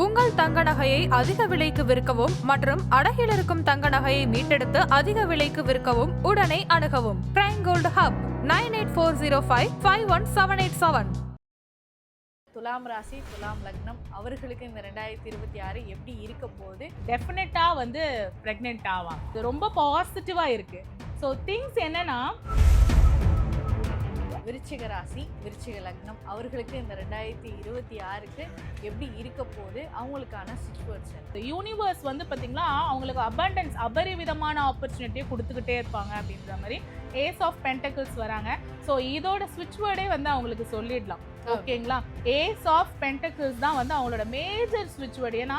உங்கள் தங்க நகையை அதிக விலைக்கு விற்கவும் மற்றும் அடகில் இருக்கும் தங்க நகையை மீட்டெடுத்து அதிக விலைக்கு விற்கவும் உடனே அணுகவும் பிரைம் கோல்டு ஹப் 9840551787. துலாம் ராசி துலாம் லக்னம் அவர்களுக்கு இந்த 2026 எப்படி இருக்க போகுது? டெஃபினட்டாக வந்து ப்ரெக்னென்ட் ஆவாங்க. இது ரொம்ப பாசிட்டிவாக இருக்குது. ஸோ திங்ஸ் என்னன்னா, விருச்சிக ராசி விருச்சிக லக்னம் அவர்களுக்கு இந்த 2026க்கு எப்படி இருக்க போகுது? அவங்களுக்கான சிச்சுவேஷன். யூனிவர்ஸ் வந்து பார்த்தீங்கன்னா அவங்களுக்கு அபண்டன்ஸ் அபரிவிதமான ஆப்பர்ச்சுனிட்டியை கொடுத்துக்கிட்டே இருப்பாங்க அப்படின்ற மாதிரி ஏஸ் ஆஃப் பென்டக்கிள்ஸ் வராங்க. ஸோ இதோட ஸ்விட்ச் வேர்டே வந்து அவங்களுக்கு சொல்லிடலாம். ஓகேங்களா? ஏஸ் ஆஃப் பென்டக்கிள்ஸ் தான் வந்து அவங்களோட மேஜர் ஸ்விட்ச் வேர்டு. ஏன்னா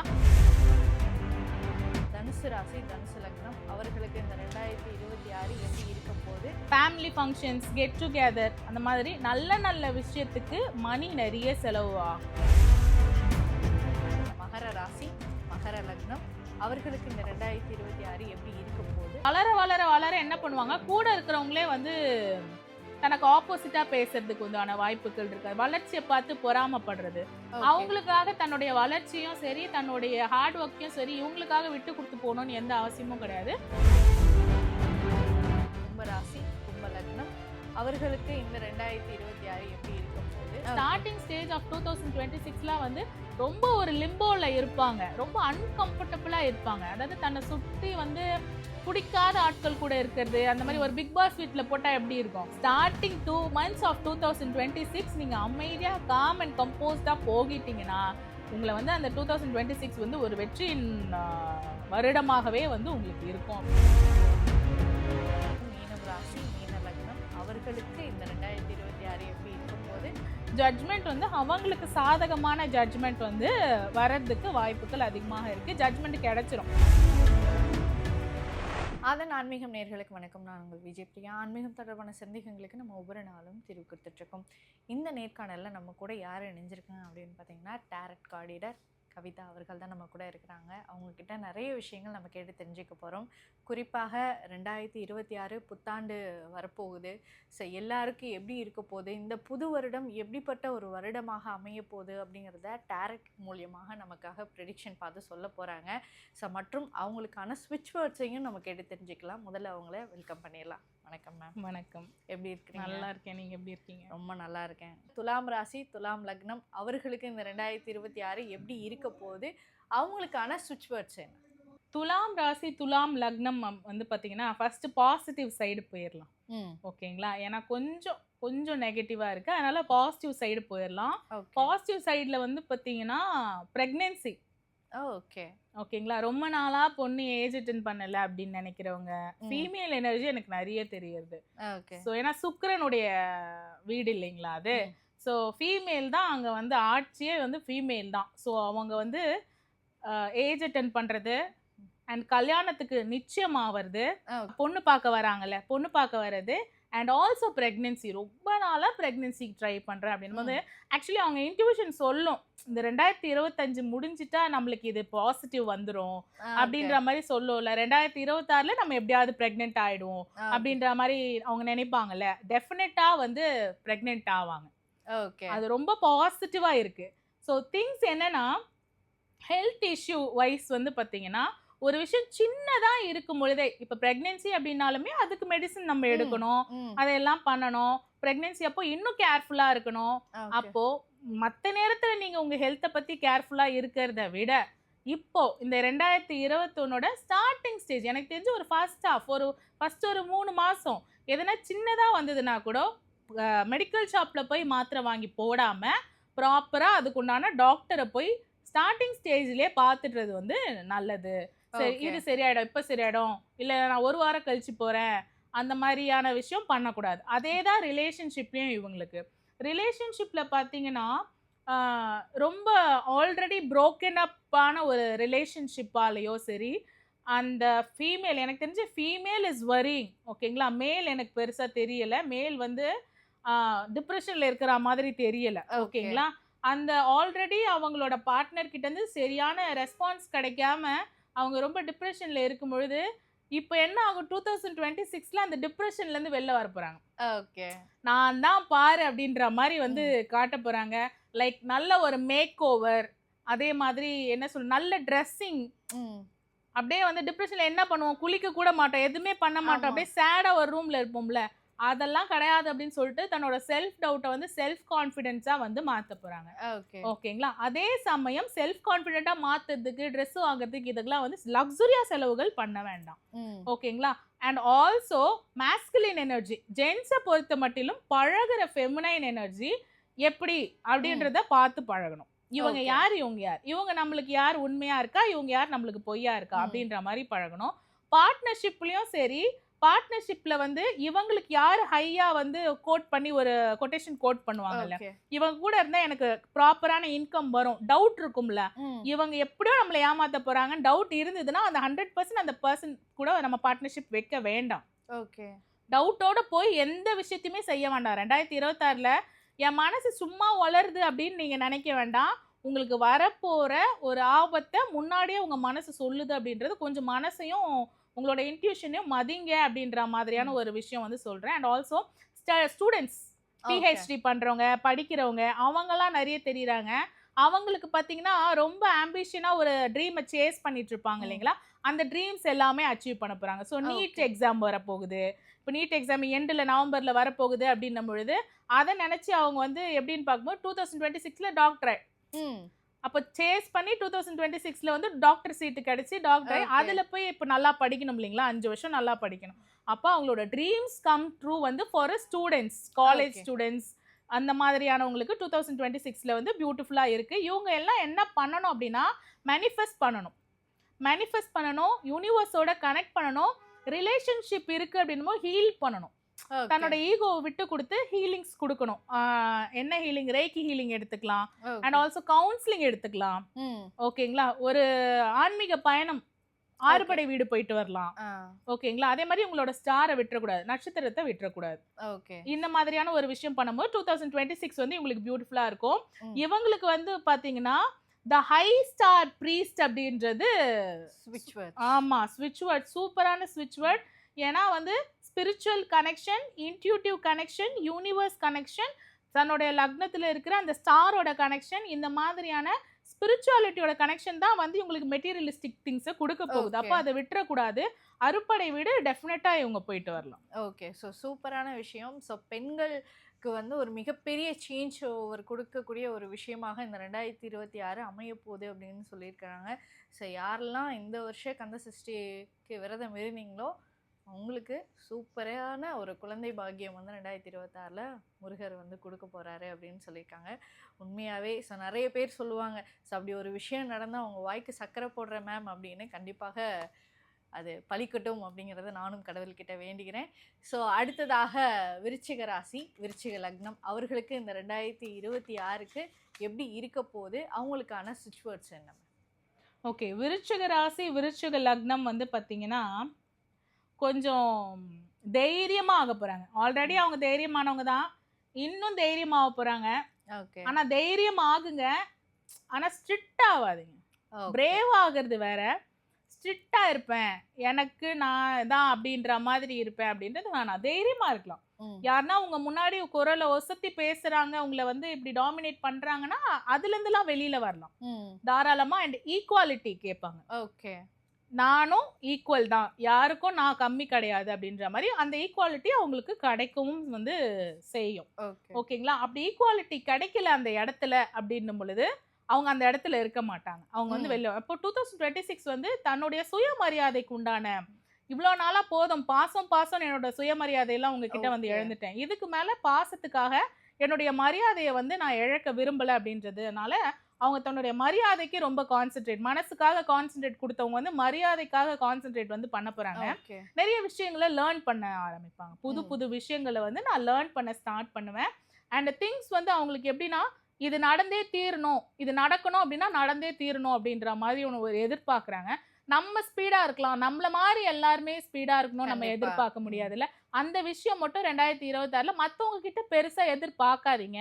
தனுசு ராசி தனுசு லக்னம் அவர்களுக்கு இந்த 2026 எப்படி இருக்க போகுது? ஃபேமிலி ஃபங்க்ஷன்ஸ், கெட் டுகெதர், அந்த மாதிரி நல்ல நல்ல விஷயத்துக்கு மணி நிறைய செலவு ஆகும். மகர ராசி மகர லக்னம் அவர்களுக்கு இந்த 2026 எப்படி இருக்க போகுது? வளர வளர வளர என்ன பண்ணுவாங்க, கூட இருக்கிறவங்களே வந்து தனக்கு ஆப்போசிட்டா பேசுறதுக்கு உண்டான வாய்ப்புகள் இருக்கு. வளர்ச்சியை பார்த்து பொறாமப்படுறது, அவங்களுக்காக தன்னுடைய வளர்ச்சியும் சரி தன்னுடைய ஹார்ட் ஒர்க்கையும் சரி இவங்களுக்காக விட்டு கொடுத்து போகணும்னு எந்த அவசியமும் கிடையாது. கும்பராசி கும்ப லக்னம் அவர்களுக்கு இந்த 2026 எப்படி இருக்க போகுது? ஸ்டார்டிங் ஸ்டேஜ் ஆஃப் 2026ல வந்து ரொம்ப ஒரு லிம்போல இருப்பாங்க, ரொம்ப அன்கம்ஃபர்டபுளா இருப்பாங்க. அதாவது தன்னை சுற்றி வந்து பிடிக்காத ஆட்கள் கூட இருக்கிறது, அந்த மாதிரி ஒரு பிக் பாஸ் வீட்டில் போட்டால் எப்படி இருக்கும்? ஸ்டார்டிங் 2 months ஆஃப் 2026 நீங்கள் அமைதியாக காம் அண்ட் கம்போஸ்டாக போகிட்டீங்கன்னா உங்களை வந்து அந்த 2026 வந்து ஒரு வெற்றியின் வருடமாகவே வந்து உங்களுக்கு இருக்கும். மீனம் ராசி மீன லக்னம் அவர்களுக்கு இந்த 2026 எப்படி இருக்கும் போது? ஜட்ஜ்மெண்ட் வந்து அவங்களுக்கு சாதகமான ஜட்ஜ்மெண்ட் வந்து வர்றதுக்கு வாய்ப்புகள் அதிகமாக இருக்குது. ஜட்ஜ்மெண்ட் கிடைச்சிரும். அதன் ஆன்மீகம் நேயர்களுக்கு வணக்கம். நான் உங்கள் விஜய் பிரியா. ஆன்மீகம் தொடர்பான சந்தேகங்களுக்கு நம்ம ஒவ்வொரு நாளும் தீர்வு கொடுத்துட்ருக்கோம். இந்த நேர்காணலில் நம்ம கூட யார் இணைஞ்சிருக்காங்க அப்படின்னு பார்த்தீங்கன்னா, டேரட் கார்ட் ரீடர் கவிதா அவர்கள் தான் நம்ம கூட இருக்கிறாங்க. அவங்கக்கிட்ட நிறைய விஷயங்கள் நம்ம கேட்டு தெரிஞ்சுக்க போகிறோம். குறிப்பாக 2026 புத்தாண்டு வரப்போகுது. ஸோ எல்லாருக்கும் எப்படி இருக்க போகுது, இந்த புது வருடம் எப்படிப்பட்ட ஒரு வருடமாக அமைய போகுது அப்படிங்கிறத டேரட் மூலியமாக நமக்காக ப்ரெடிக்ஷன் பார்த்து சொல்ல போகிறாங்க. ஸோ மற்றும் அவங்களுக்கான ஸ்விட்ச் வேர்ட்ஸையும் நம்ம கேட்டு தெரிஞ்சுக்கலாம். முதல்ல அவங்கள வெல்கம் பண்ணிடலாம். வணக்கம் மேம். வணக்கம். எப்படி இருக்கீங்க? நல்லா இருக்கேன். நீங்கள் எப்படி இருக்கீங்க? ரொம்ப நல்லா இருக்கேன். துலாம் ராசி துலாம் லக்னம் அவர்களுக்கு இந்த 2026 எப்படி இருக்க போகுது? அவங்களுக்கான ஸ்விட்ச் வேர்ட்ஸ் என்ன? துலாம் ராசி துலாம் லக்னம் வந்து பார்த்தீங்கன்னா ஃபர்ஸ்ட் பாசிட்டிவ் சைடு போயிடலாம். ஓகேங்களா? ஏன்னா கொஞ்சம் நெகட்டிவாக இருக்குது, அதனால பாசிட்டிவ் சைடு போயிடலாம். பாசிட்டிவ் சைடில் வந்து பார்த்தீங்கன்னா ப்ரெக்னென்சி. ஓகேங்களா? ரொம்ப நாளா பொண்ணு ஏஜ் அட்டெண்ட் பண்ணல அப்படின்னு நினைக்கிறவங்க, ஃபீமேல் எனர்ஜி எனக்கு நிறைய தெரியுது. ஸோ ஏன்னா சுக்கிரனுடைய வீடு இல்லைங்களா அது. ஸோ ஃபீமேல் தான் அங்கே வந்து ஆட்சியே வந்து ஃபீமேல் தான். ஸோ அவங்க வந்து ஏஜ் அட்டெண்ட் பண்ணுறது அண்ட் கல்யாணத்துக்கு நிச்சயம் ஆகிறது, பொண்ணு பார்க்க வராங்கல்ல, பொண்ணு பார்க்க வர்றது அண்ட் ஆல்சோ ப்ரெக்னென்சி. ரொம்ப நாளாக ப்ரெக்னென்சி ட்ரை பண்ணுறேன் அப்படின்போது ஆக்சுவலி அவங்க இன்ட்யூஷன் சொல்லும், இந்த 2025 முடிஞ்சிட்டா நம்மளுக்கு இது பாசிட்டிவ் வந்துடும் அப்படின்ற மாதிரி சொல்லும்ல. 2026 நம்ம எப்படியாவது ப்ரெக்னென்ட் ஆகிடுவோம் அப்படின்ற மாதிரி அவங்க நினைப்பாங்கல்ல. டெஃபினட்டாக வந்து ப்ரெக்னென்ட் ஆவாங்க. அது ரொம்ப பாசிட்டிவாக இருக்குது. ஸோ திங்ஸ் என்னன்னா, ஹெல்த் இஷ்யூ வைஸ் வந்து பார்த்தீங்கன்னா ஒரு விஷயம் சின்னதாக இருக்கும் பொழுதே, இப்போ ப்ரெக்னென்சி அப்படின்னாலுமே அதுக்கு மெடிசன் நம்ம எடுக்கணும், அதையெல்லாம் பண்ணணும். ப்ரெக்னென்சி அப்போ இன்னும் கேர்ஃபுல்லாக இருக்கணும். அப்போது மற்ற நேரத்தில் நீங்கள் உங்கள் ஹெல்த்தை பற்றி கேர்ஃபுல்லாக இருக்கிறத விட இப்போ இந்த 2021 ஸ்டார்டிங் ஸ்டேஜ் எனக்கு தெரிஞ்சு ஒரு ஃபர்ஸ்ட் 3 மாதம் எதனா சின்னதாக வந்ததுன்னா கூட மெடிக்கல் ஷாப்பில் போய் மாத்திரை வாங்கி போடாமல் ப்ராப்பராக அதுக்குண்டான டாக்டரை போய் ஸ்டார்டிங் ஸ்டேஜ்லேயே பார்த்துடுறது வந்து நல்லது. சரி, இது சரியாயிடும், இப்போ சரியாயிடும், இல்லை நான் ஒரு வாரம் கழிச்சு போகிறேன், அந்த மாதிரியான விஷயம் பண்ணக்கூடாது. அதே தான் ரிலேஷன்ஷிப்லேயும். இவங்களுக்கு ரிலேஷன்ஷிப்பில் பார்த்தீங்கன்னா ரொம்ப ஆல்ரெடி ப்ரோக்கன் அப்பான ஒரு ரிலேஷன்ஷிப்பாலேயோ சரி, அந்த ஃபீமேல் எனக்கு தெரிஞ்சு ஃபீமேல் இஸ் வரிங். ஓகேங்களா? மேல் எனக்கு பெருசாக தெரியலை. மேல் வந்து டிப்ரெஷனில் இருக்கிற மாதிரி தெரியலை. ஓகேங்களா? அந்த ஆல்ரெடி அவங்களோட பார்ட்னர் கிட்டேருந்து சரியான ரெஸ்பான்ஸ் கிடைக்காம அவங்க ரொம்ப டிப்ரெஷனில் இருக்கும் பொழுது இப்போ என்ன ஆகும், 2026ல அந்த டிப்ரெஷன்லேருந்து வெளில வர போகிறாங்க. நான் தான் பாரு அப்படின்ற மாதிரி வந்து காட்ட போகிறாங்க. லைக் நல்ல ஒரு மேக் ஓவர், அதே மாதிரி என்ன சொல்ல நல்ல ட்ரெஸ்ஸிங். அப்படியே வந்து டிப்ரெஷன்ல என்ன பண்ணுவோம், குளிக்க கூட மாட்டோம், எதுவுமே பண்ண மாட்டோம், அப்படியே சேடா ஒரு ரூம்ல இருப்போம்ல, அதெல்லாம் கிடையாது அப்படின்னு சொல்லிட்டு தன்னோட செல்ஃப் டவுட்டை வந்து செல்ஃப் கான்ஃபிடென்ஸா வந்து மாத்த போறாங்க. ஓகேங்களா? அதே சமயம் செல்ஃப் கான்ஃபிடென்ட்டா மாத்துறதுக்கு, ட்ரெஸ் வாங்குறதுக்கு இதுக்கெல்லாம் வந்து லக்ஸுரியா செலவுகள் பண்ண வேண்டாம். ஓகேங்களா? அண்ட் ஆல்சோ மாஸ்குலின் எனர்ஜி, ஜென்ஸை பொறுத்த மட்டிலும் பழகுற ஃபெமினைன் எனர்ஜி எப்படி அப்படின்றத பார்த்து பழகணும். இவங்க யார், இவங்க யார், இவங்க நம்மளுக்கு யார் உண்மையா இருக்கா, இவங்க யார் நம்மளுக்கு பொய்யா இருக்கா அப்படின்ற மாதிரி பழகணும். பார்ட்னர்ஷிப்லயும் சரி, பார்ட்னர்ஷிப்ல வந்து இவங்களுக்கு யாரு ஹையா வந்து கோட் பண்ணி ஒரு கொட்டேஷன் கோட் பண்ணுவாங்கல்ல, இவங்க கூட இருந்தா எனக்கு ப்ராப்பரான இன்கம் வரும், டவுட் இருக்கும்ல, இவங்க எப்படியோ நம்மளை ஏமாத்த போறாங்க டவுட் இருந்ததுன்னா அந்த 100% அந்த பர்சன் கூட நம்ம பார்ட்னர்ஷிப் வைக்க வேண்டாம். டவுட்டோட போய் எந்த விஷயத்தையுமே செய்ய வேண்டாம். 2026ல என் மனசு சும்மா வளருது அப்படின்னு நீங்க நினைக்க வேண்டாம். உங்களுக்கு வரப்போற ஒரு ஆபத்தை முன்னாடியே உங்க மனசு சொல்லுது அப்படின்றது கொஞ்சம் மனசையும் உங்களோட இன்ட்யூஷனையும் மதிங்க அப்படின்ற மாதிரியான ஒரு விஷயம் வந்து சொல்றேன். அண்ட் ஆல்சோ ஸ்டூடெண்ட்ஸ், பிஹெச்டி பண்றவங்க, படிக்கிறவங்க, அவங்கெல்லாம் நிறைய தெரியுறாங்க. அவங்களுக்கு பார்த்தீங்கன்னா ரொம்ப ஆம்பிஷனா ஒரு ட்ரீமை சேஸ் பண்ணிட்டு இருப்பாங்க இல்லைங்களா, அந்த ட்ரீம்ஸ் எல்லாமே அச்சீவ் பண்ண போறாங்க. ஸோ நீட் எக்ஸாம் வரப்போகுது, இப்போ நீட் எக்ஸாம் எண்டில் நவம்பரில் வரப்போகுது அப்படின்னும் பொழுது அதை நினச்சி அவங்க வந்து எப்படின்னு பார்க்கும்போது 2026 டாக்டர், அப்போ சேஸ் பண்ணி 2026 வந்து டாக்டர் சீட்டு கிடைச்சி டாக்டர் அதில் போய் இப்போ நல்லா படிக்கணும் இல்லைங்களா, 5 வருஷம் நல்லா படிக்கணும். அப்போ அவங்களோட ட்ரீம்ஸ் கம் ட்ரூ வந்து ஃபார் ஸ்டூடெண்ட்ஸ், காலேஜ் ஸ்டூடெண்ட்ஸ் அந்த மாதிரியானவங்களுக்கு 2026 வந்து பியூட்டிஃபுல்லாக இருக்குது. இவங்க எல்லாம் என்ன பண்ணணும் அப்படின்னா மேனிஃபெஸ்ட் பண்ணணும், யூனிவர்ஸோட கனெக்ட் பண்ணணும், ரிலேஷன்ஷிப் இருக்கு அப்படின்னும் ஹீல் பண்ணணும், தன்னோட ஈகோவை விட்டு கொடுத்து ஹீலிங்ஸ் கொடுக்கணும். என்ன ஹீலிங், ரேக்கி ஹீலிங் எடுத்துக்கலாம், அண்ட் ஆல்சோ கவுன்சிலிங் எடுத்துக்கலாம். ஓகேங்களா? ஒரு ஆன்மீக பயணம், ஆறுபடை வீடு போயிட்டு வரலாம். ஓகேங்களா? அதே மாதிரி உங்களோட ஸ்டாரை விட்டுறக்கூடாது, நட்சத்திரத்தை விட்டுறக்கூடாது. இந்த மாதிரியான ஒரு விஷயம் பண்ணும்போது 2026 வந்து இவங்களுக்கு பியூட்டிஃபுல்லா இருக்கும். இவங்களுக்கு வந்து பாத்தீங்கன்னா த ஹை ஸ்டார் ப்ரீஸ்ட் அப்படின்றது ஸ்விட்ச் வேர்ட். ஆமா, ஸ்விட்ச் வேர்ட், சூப்பரான ஸ்விட்ச் வேர்ட். ஏன்னா வந்து spiritual connection, intuitive connection, universe connection, தன்னுடைய லக்னத்தில் இருக்கிற அந்த ஸ்டாரோட கனெக்ஷன், இந்த மாதிரியான ஸ்பிரிச்சுவாலிட்டியோட கனெக்ஷன் தான் வந்து உங்களுக்கு மெட்டீரியலிஸ்டிக் திங்ஸை கொடுக்க போகுது. அப்போ அதை விட்டுறக்கூடாது. அறுப்படை வீடு டெஃபினட்டாக இவங்க போயிட்டு வரலாம். ஓகே, ஸோ சூப்பரான விஷயம். ஸோ பெண்களுக்கு வந்து ஒரு மிகப்பெரிய சேஞ்ச் ஓவர் கொடுக்கக்கூடிய ஒரு விஷயமாக இந்த 2026 அமைய போகுது அப்படின்னு சொல்லியிருக்கிறாங்க. ஸோ யாரெல்லாம் இந்த வருஷம் கந்த சஷ்டிக்கு விரதம் இருந்தீங்களோ அவங்களுக்கு சூப்பரான ஒரு குழந்தை பாக்கியம் வந்து 2026 முருகர் வந்து கொடுக்க போகிறாரு அப்படின்னு சொல்லியிருக்காங்க. உண்மையாகவே ஸோ நிறைய பேர் சொல்லுவாங்க, ஸோ அப்படி ஒரு விஷயம் நடந்தால் அவங்க வாய்க்கு சக்கரை போடுற மேம் அப்படின்னு. கண்டிப்பாக அது பலிக்கட்டும் அப்படிங்கிறத நானும் கடவுள்கிட்ட வேண்டிக்கிறேன். ஸோ அடுத்ததாக விருச்சிக ராசி, விருச்சிக லக்னம், அவர்களுக்கு இந்த 2026க்கு எப்படி இருக்க போகுது, அவங்களுக்கான ஸ்விட்ச் வேர்ட்ஸ் என்ன? ஓகே, விருச்சிக ராசி, விருச்சிக லக்னம் வந்து பார்த்தீங்கன்னா கொஞ்சம் தைரியமாக ஆக போகிறாங்க. ஆல்ரெடி அவங்க தைரியமானவங்க தான், இன்னும் தைரியமாக போகிறாங்க. ஓகே, ஆனால் தைரியம் ஆகுங்க, ஆனால் ஸ்ட்ரிக்ட் ஆகாதீங்க. பிரேவ் ஆகிறது வேற, ஸ்ட்ரிக்டாக இருப்பேன், எனக்கு நான் தான் அப்படின்ற மாதிரி இருப்பேன் அப்படின்றது வேணாம். தைரியமாக இருக்கலாம். யாருன்னா உங்க முன்னாடி குரலை ஒசத்தி பேசுறாங்க, உங்களை வந்து இப்படி டாமினேட் பண்றாங்கன்னா அதுல இருந்துலாம் வெளியில வரலாம் தாராளமா. அண்ட் ஈக்குவாலிட்டி கேட்பாங்க. ஓகே, நானும் ஈக்குவல் தான், யாருக்கும் நான் கம்மி கிடையாது அப்படின்ற மாதிரி அந்த ஈக்குவாலிட்டி அவங்களுக்கு கிடைக்கவும் வந்து செய்யும். ஓகேங்களா? அப்படி ஈக்குவாலிட்டி கிடைக்கல அந்த இடத்துல அப்படின்னும் பொழுது அவங்க அந்த இடத்துல இருக்க மாட்டாங்க, அவங்க வந்து வெளில. இப்போ 2026 வந்து தன்னுடைய சுயமரியாதைக்கு உண்டான, இவ்வளோ நாளாக போதும் பாசம் என்னோட சுயமரியாதையெல்லாம் உங்ககிட்ட வந்து இழந்துட்டேன், இதுக்கு மேலே பாசத்துக்காக என்னுடைய மரியாதையை வந்து நான் இழக்க விரும்பலை அப்படின்றதுனால அவங்க தன்னுடைய மரியாதைக்கு ரொம்ப கான்சென்ட்ரேட், மனசுக்காக கான்சென்ட்ரேட் கொடுத்தவங்க வந்து மரியாதைக்காக கான்சென்ட்ரேட் வந்து பண்ண போகிறாங்க. நிறைய விஷயங்களை லேர்ன் பண்ண ஆரம்பிப்பாங்க, புது விஷயங்களை வந்து நான் லேர்ன் பண்ண ஸ்டார்ட் பண்ணுவேன். அண்ட் திங்ஸ் வந்து அவங்களுக்கு எப்படின்னா இது நடந்தே தீரணும், இது நடக்கணும் அப்படின்னா நடந்தே தீரணும் அப்படின்ற மாதிரி ஒன்று ஒரு எதிர்பார்க்குறாங்க. நம்ம ஸ்பீடாக இருக்கலாம், நம்மள மாதிரி எல்லாருமே ஸ்பீடாக இருக்கணும் நம்ம எதிர்பார்க்க முடியாதுல்ல. அந்த விஷயம் மட்டும் 2026 மற்றவங்க கிட்ட பெருசாக எதிர்பார்க்காதீங்க.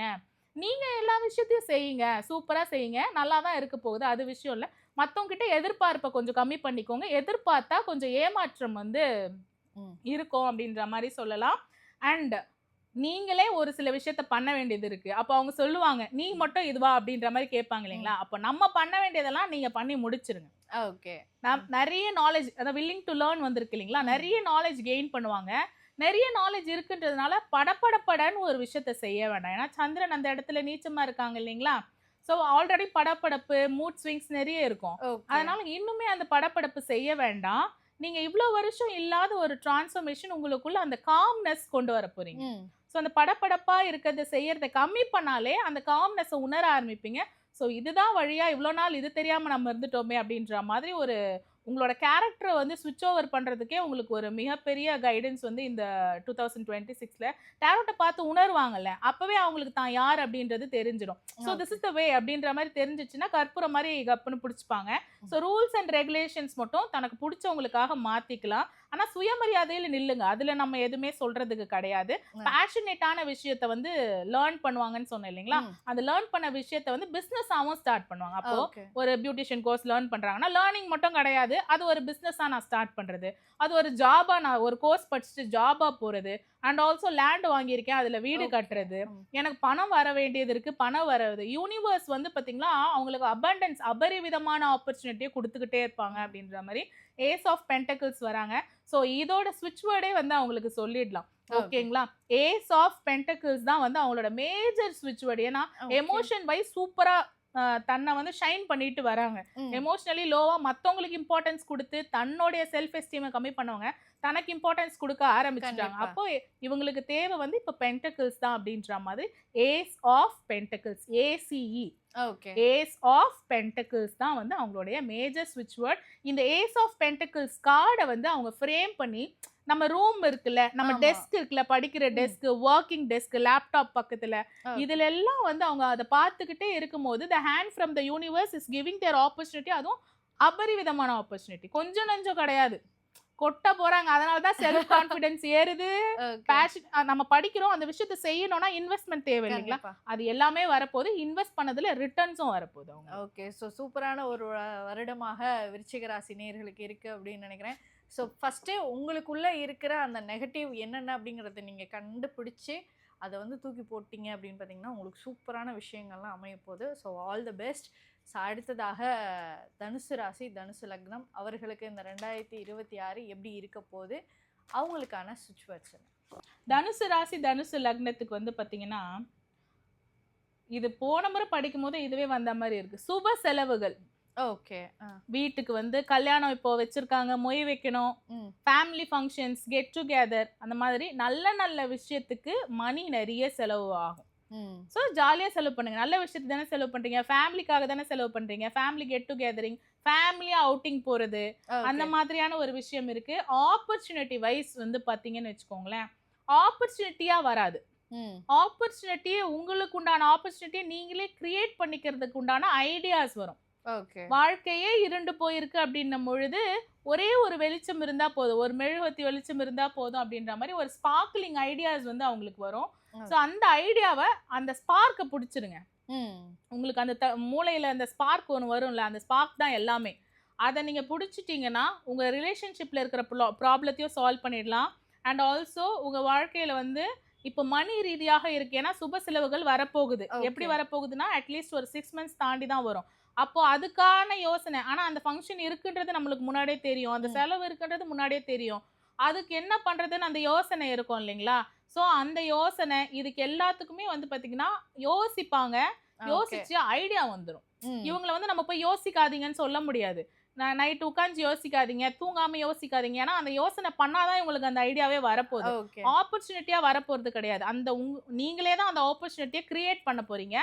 நீங்கள் எல்லா விஷயத்தையும் செய்யுங்க, சூப்பராக செய்யுங்க, நல்லா தான் இருக்க போகுது, அது விஷயம் இல்லை. மற்றவங்க கிட்ட எதிர்பார்ப்பை கொஞ்சம் கம்மி பண்ணிக்கோங்க, எதிர்பார்த்தா கொஞ்சம் ஏமாற்றம் வந்து இருக்கும் அப்படின்ற மாதிரி சொல்லலாம். அண்ட் நீங்களே ஒரு சில விஷயத்த பண்ண வேண்டியது இருக்கு. அப்ப அவங்க சொல்லுவாங்க நீ மட்டும் இதுவா அப்படின்ற மாதிரி கேட்பாங்க இல்லைங்களா? அப்ப நம்ம பண்ண வேண்டியதெல்லாம் நீங்க பண்ணி முடிச்சிருங்க. ஓகே. நிறைய நாலேஜ் அதாவது வில்லிங் டு லேர்ன் வந்திருக்கு இல்லைங்களா? நிறைய நாலேஜ் கெயின் பண்ணுவாங்க. நிறைய நாலேஜ் இருக்குன்றதுனால படபடன்னு ஒரு விஷயத்த செய்ய வேண்டாம். ஏன்னா சந்திரன் அந்த இடத்துல நீச்சமா இருக்காங்க இல்லைங்களா? ஸோ ஆல்ரெடி படபடப்பு மூட் ஸ்விங்ஸ் நிறைய இருக்கும். அதனால இன்னுமே அந்த படபடப்பு செய்ய வேண்டாம். நீங்க இவ்வளோ வருஷம் இல்லாத ஒரு டிரான்ஸ்ஃபர்மேஷன் உங்களுக்குள்ள அந்த காம்னஸ் கொண்டு வர போறீங்க. ஸோ அந்த படபடப்பா இருக்கிறத செய்யறத கம்மி பண்ணாலே அந்த காம்னஸை உணர ஆரம்பிப்பீங்க. ஸோ இதுதான் வழியா இவ்வளோ நாள் இது தெரியாம நம்ம இருந்துட்டோமே அப்படின்ற மாதிரி ஒரு உங்களோட கேரக்டரை வந்து ஸ்விட்ச் ஓவர் பண்ணுறதுக்கே உங்களுக்கு ஒரு மிகப்பெரிய கைடன்ஸ் வந்து இந்த 2026ல டேரோட்டை பார்த்து உணர்வாங்கல்ல, அப்போவே அவங்களுக்கு தான் யார் அப்படின்றது தெரிஞ்சிடும். ஸோ திஸ் இஸ் த வே அப்படின்ற மாதிரி தெரிஞ்சிச்சுன்னா கற்பூரம் மாதிரி கப்புன்னு பிடிச்சிப்பாங்க. ஸோ ரூல்ஸ் அண்ட் ரெகுலேஷன்ஸ் மட்டும் தனக்கு பிடிச்சவங்களுக்காக மாற்றிக்கலாம். ஆனால் சுயமரியாதையில் நில்லுங்க, அதில் நம்ம எதுவுமே சொல்கிறதுக்கு கிடையாது. பேஷனேட்டான விஷயத்த வந்து லேர்ன் பண்ணுவாங்கன்னு சொன்னேன் இல்லைங்களா? அந்த லேர்ன் பண்ண விஷயத்த வந்து பிஸ்னஸாகவும் ஸ்டார்ட் பண்ணுவாங்க. அப்போது ஒரு பியூட்டிஷியன் கோர்ஸ் லேர்ன் பண்ணுறாங்கன்னா லேர்னிங் மட்டும் கிடையாது, அது ஒரு பிஸ்னஸாக நான் ஸ்டார்ட் பண்ணுறது, அது ஒரு ஜாபாக நான் ஒரு கோர்ஸ் படிச்சுட்டு ஜாபாக போகிறது, அண்ட் ஆல்சோ லேண்ட் வாங்கியிருக்கேன் அதில் வீடு கட்டுறது, எனக்கு பணம் வர வேண்டியது இருக்குது, பணம் வர்றது. யூனிவர்ஸ் வந்து பார்த்தீங்கன்னா அவங்களுக்கு அபண்டன்ஸ் அபரிவிதமான ஆப்பர்ச்சுனிட்டியை கொடுத்துக்கிட்டே இருப்பாங்க அப்படின்ற மாதிரி ஏஸ் ஆஃப் பென்டக்கிள்ஸ் வராங்க. ஸோ இதோட ஸ்விட்ச் வேர்டே வந்து அவங்களுக்கு சொல்லிடலாம். ஓகேங்களா? ஏஸ் ஆஃப் பென்டக்கிள்ஸ் தான் வந்து அவங்களோட மேஜர் ஸ்விட்ச் வேர்டு. ஏன்னா எமோஷன் வைஸ் சூப்பராக தன்னை வந்து ஷைன் பண்ணிட்டு வராங்க. எமோஷனலி லோவா மற்றவங்களுக்கு இம்பார்ட்டன்ஸ் கொடுத்து தன்னுடைய செல்ஃப் எஸ்டீமை கம்மி பண்ணுவாங்க, தனக்கு இம்பார்ட்டன்ஸ் கொடுக்க ஆரம்பிச்சிட்டாங்க. அப்போ இவங்களுக்கு தேவை வந்து இப்போ பென்டக்கிள்ஸ் தான் அப்படின்ற மாதிரி ace of pentacles ACE ace of pentacles தான் வந்து அவங்களுடைய மேஜர் ஸ்விட்ச் வேர்ட். இந்த ஏஸ் ஆஃப் பென்டக்கிள்ஸ் கார்டை வந்து அவங்க ஃப்ரேம் பண்ணி நம்ம ரூம் இருக்குல்ல, நம்ம டெஸ்க் இருக்குல்ல, படிக்கிற டெஸ்க், ஒர்க்கிங் டெஸ்க், லேப்டாப் பக்கத்துல, இதுல எல்லாம் வந்து அவங்க அதை பார்த்துக்கிட்டே இருக்கும்போது the hand from the universe is giving their opportunity. அதுவும் அபரிவிதமான ஆப்பர்ச்சுனிட்டி, கொஞ்சம் நஞ்சம் கிடையாது, கொட்ட போறாங்க. அதனாலதான் செல்ஃப் கான்ஃபிடன்ஸ் ஏறுது. பேஷன், நம்ம படிக்கிறோம், அந்த விஷயத்த செய்யணும்னா இன்வெஸ்ட்மெண்ட் தேவை இல்லைங்களா? அது எல்லாமே வரப்போகுது, இன்வெஸ்ட் பண்ணதுல ரிட்டர்ன்ஸும் வரப்போகுது அவங்க. ஓகே. ஸோ சூப்பரான ஒரு வருடமாக விருச்சிக ராசி நேயர்களுக்கு இருக்கு அப்படின்னு நினைக்கிறேன். ஸோ ஃபஸ்ட்டே உங்களுக்குள்ளே இருக்கிற அந்த நெகட்டிவ் என்னென்ன அப்படிங்கிறத நீங்கள் கண்டுபிடிச்சி அதை வந்து தூக்கி போட்டிங்க அப்படின்னு பார்த்தீங்கன்னா உங்களுக்கு சூப்பரான விஷயங்கள்லாம் அமைய போகுது. So all the best. So அடுத்ததாக தனுசு ராசி தனுசு லக்னம் அவர்களுக்கு இந்த 2026 எப்படி இருக்க போகுது, அவங்களுக்கான சுச்சுவேஷன். தனுசு ராசி தனுசு லக்னத்துக்கு வந்து பார்த்தீங்கன்னா இது போன முறை படிக்கும் போது இதுவே வந்த மாதிரி இருக்கு. சுப செலவுகள். ஓகே. வீட்டுக்கு வந்து கல்யாணம் இப்போ வச்சிருக்காங்க, மொய் வைக்கணும், ஃபேமிலி ஃபங்க்ஷன்ஸ், கெட் டுகெதர், அந்த மாதிரி நல்ல நல்ல விஷயத்துக்கு மணி நிறைய செலவு ஆகும். ஸோ ஜாலியாக செலவு பண்ணுங்க, நல்ல விஷயத்துக்கு தானே செலவு பண்ணுறீங்க, ஃபேமிலிக்காக தானே செலவு பண்ணுறீங்க, ஃபேமிலி கெட் டுகெதரிங், ஃபேமிலியாக அவுட்டிங் போகிறது, அந்த மாதிரியான ஒரு விஷயம் இருக்கு. ஆப்பர்ச்சுனிட்டி வைஸ் வந்து பார்த்தீங்கன்னு வச்சுக்கோங்களேன், ஆப்பர்ச்சுனிட்டியாக வராது. ஆப்பர்ச்சுனிட்டியை உங்களுக்கு உண்டான ஆப்பர்ச்சுனிட்டியை நீங்களே கிரியேட் பண்ணிக்கிறதுக்கு உண்டான ஐடியாஸ் வரும். வாழ்க்கையே இருண்டு போயிருக்கு அப்படின்னும் பொழுது ஒரே ஒரு வெளிச்சம் இருந்தா போதும், ஒரு மெழுகுவத்தி வெளிச்சம் இருந்தா போதும் அப்படின்ற மாதிரி ஒரு ஸ்பார்க்லிங் ஐடியாஸ் வந்து அவங்களுக்கு வரும். ஸோ அந்த ஐடியாவை, அந்த ஸ்பார்க்கை பிடிச்சிருங்க. உங்களுக்கு அந்த மூளையில அந்த ஸ்பார்க் ஒன்று வரும்ல, அந்த ஸ்பார்க் தான் எல்லாமே. அதை நீங்க பிடிச்சிட்டீங்கன்னா உங்க ரிலேஷன்ஷிப்ல இருக்கிற ப்ராப்ளத்தையும் சால்வ் பண்ணிடலாம். அண்ட் ஆல்சோ உங்க வாழ்க்கையில வந்து இப்போ மணி ரீதியாக இருக்கு, ஏன்னா சுப செலவுகள் வரப்போகுது. எப்படி வரப்போகுதுன்னா அட்லீஸ்ட் ஒரு 6 months தாண்டி தான் வரும். அப்போ அதுக்கான யோசனை, ஆனா அந்த ஃபங்க்ஷன் இருக்குன்றது நம்மளுக்கு முன்னாடியே தெரியும், அந்த செலவு இருக்குன்றது முன்னாடியே தெரியும், அதுக்கு என்ன பண்றதுன்னு அந்த யோசனை இருக்கும் இல்லைங்களா? ஸோ அந்த யோசனை இதுக்கு எல்லாத்துக்குமே வந்து பார்த்தீங்கன்னா யோசிப்பாங்க, யோசிச்சு ஐடியா வந்துடும். இவங்களை வந்து நம்ம போய் யோசிக்காதீங்கன்னு சொல்ல முடியாது. நைட்டு உட்காந்து யோசிக்காதீங்க, தூங்காம யோசிக்காதீங்க, ஏன்னா அந்த யோசனை பண்ணாதான் இவங்களுக்கு அந்த ஐடியாவே வரப்போகுது. ஆப்பர்ச்சுனிட்டியா வரப்போறது கிடையாது, அந்த நீங்களே தான் அந்த ஆப்பர்ச்சுனிட்டியை கிரியேட் பண்ண போறீங்க.